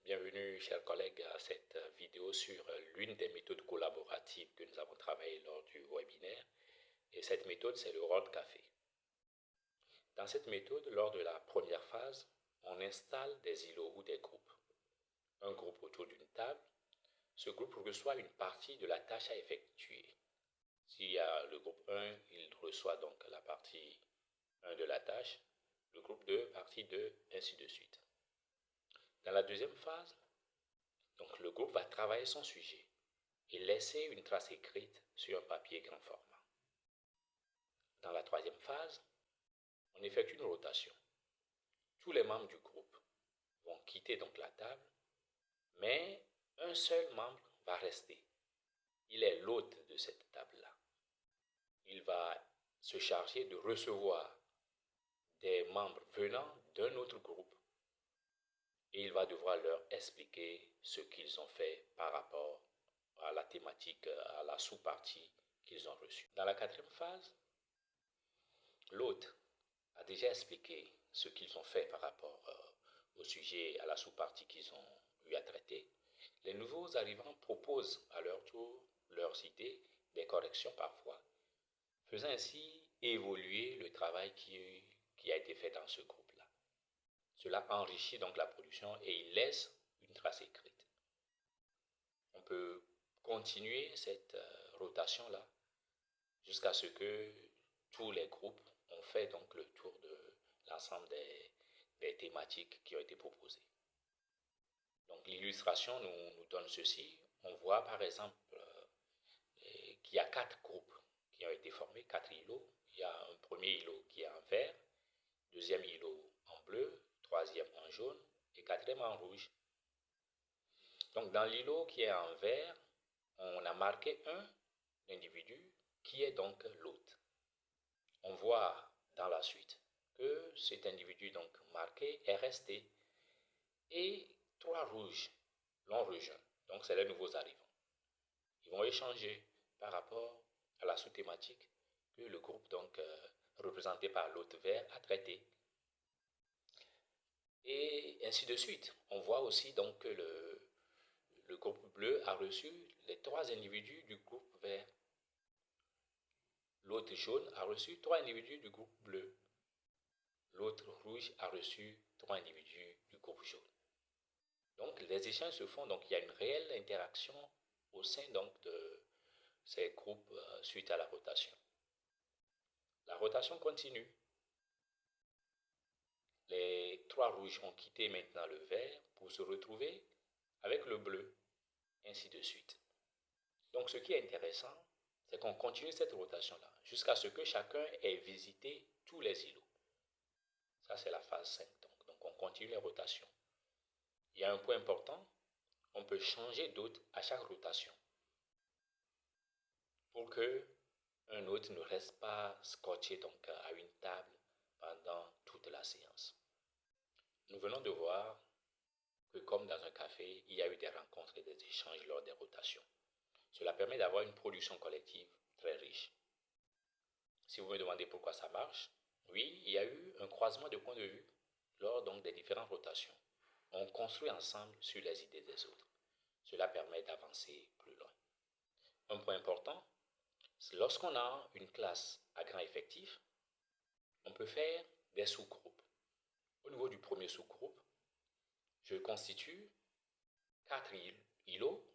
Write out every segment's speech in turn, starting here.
Bienvenue, chers collègues, à cette vidéo sur l'une des méthodes collaboratives que nous avons travaillées lors du webinaire. Et cette méthode, c'est le rôle café. Dans cette méthode, lors de la première phase, on installe des îlots ou des groupes. Un groupe autour d'une table. Ce groupe reçoit une partie de la tâche à effectuer. S'il y a le groupe 1, il reçoit donc la partie 1 de la tâche, le groupe 2, partie 2, ainsi de suite. Dans la deuxième phase, donc le groupe va travailler son sujet et laisser une trace écrite sur un papier grand format. Dans la troisième phase, on effectue une rotation. Tous les membres du groupe vont quitter donc la table, mais un seul membre va rester. Il est l'hôte de cette table-là. Il va se charger de recevoir des membres venant d'un autre groupe et il va devoir leur expliquer ce qu'ils ont fait par rapport à la thématique, à la sous-partie qu'ils ont reçue. Dans la quatrième phase, l'hôte a déjà expliqué ce qu'ils ont fait par rapport au sujet, à la sous-partie qu'ils ont eu à traiter. Les nouveaux arrivants proposent à leur tour leurs idées, des corrections parfois, faisant ainsi évoluer le travail qui a été fait dans ce groupe-là. Cela enrichit donc la production et il laisse une trace écrite. On peut continuer cette rotation-là jusqu'à ce que tous les groupes ont fait donc le tour de l'ensemble des thématiques qui ont été proposées. Donc l'illustration nous donne ceci. On voit par exemple qu'il y a 4 groupes qui ont été formés, 4 îlots. Il y a un premier îlot qui est en vert, deuxième îlot en bleu, troisième en jaune et quatrième en rouge. Donc dans l'îlot qui est en vert, on a marqué un individu qui est donc l'hôte. On voit dans la suite que cet individu donc marqué est resté et 3 rouges l'ont rejoint. Donc c'est les nouveaux arrivants. Ils vont échanger par rapport à la sous-thématique que le groupe donc représenté par l'hôte vert a traité. Et ainsi de suite. On voit aussi donc que le groupe bleu a reçu les 3 individus du groupe vert. L'hôte jaune a reçu 3 individus du groupe bleu. L'autre rouge a reçu 3 individus du groupe jaune. Donc les échanges se font, donc il y a une réelle interaction au sein donc de ces groupes suite à la rotation. La rotation continue. Les 3 rouges ont quitté maintenant le vert pour se retrouver avec le bleu, ainsi de suite. Donc ce qui est intéressant, c'est qu'on continue cette rotation-là jusqu'à ce que chacun ait visité tous les îlots. Ça, c'est la phase 5. Donc on continue les rotations. Il y a un point important, on peut changer d'hôte à chaque rotation pour que un hôte ne reste pas scotché donc à une table pendant toute la séance. Nous venons de voir que comme dans un café, il y a eu des rencontres et des échanges lors des rotations. Cela permet d'avoir une production collective très riche. Si vous me demandez pourquoi ça marche, oui, il y a eu un croisement de points de vue lors donc des différentes rotations. On construit ensemble sur les idées des autres. Cela permet d'avancer plus loin. Un point important, c'est lorsqu'on a une classe à grand effectif, on peut faire des sous-groupes. Au niveau du premier sous-groupe, je constitue 4 îlots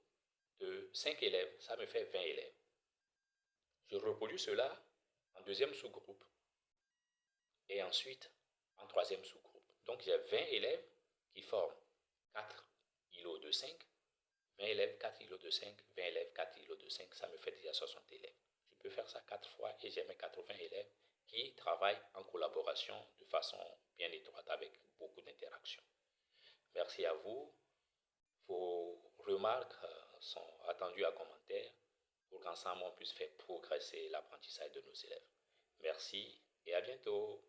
de 5 élèves, ça me fait 20 élèves. Je reproduis cela en deuxième sous-groupe et ensuite en troisième sous-groupe. Donc j'ai 20 élèves qui forment 4 îlots de 5, 20 élèves, 4 îlots de 5, 20 élèves, 4 îlots de 5, ça me fait déjà 60 élèves. Je peux faire ça 4 fois et j'ai mes 80 élèves qui travaillent en collaboration de façon bien étroite avec beaucoup d'interactions. Merci à vous. Vos remarques sont attendues à commentaires pour qu'ensemble on puisse faire progresser l'apprentissage de nos élèves. Merci et à bientôt.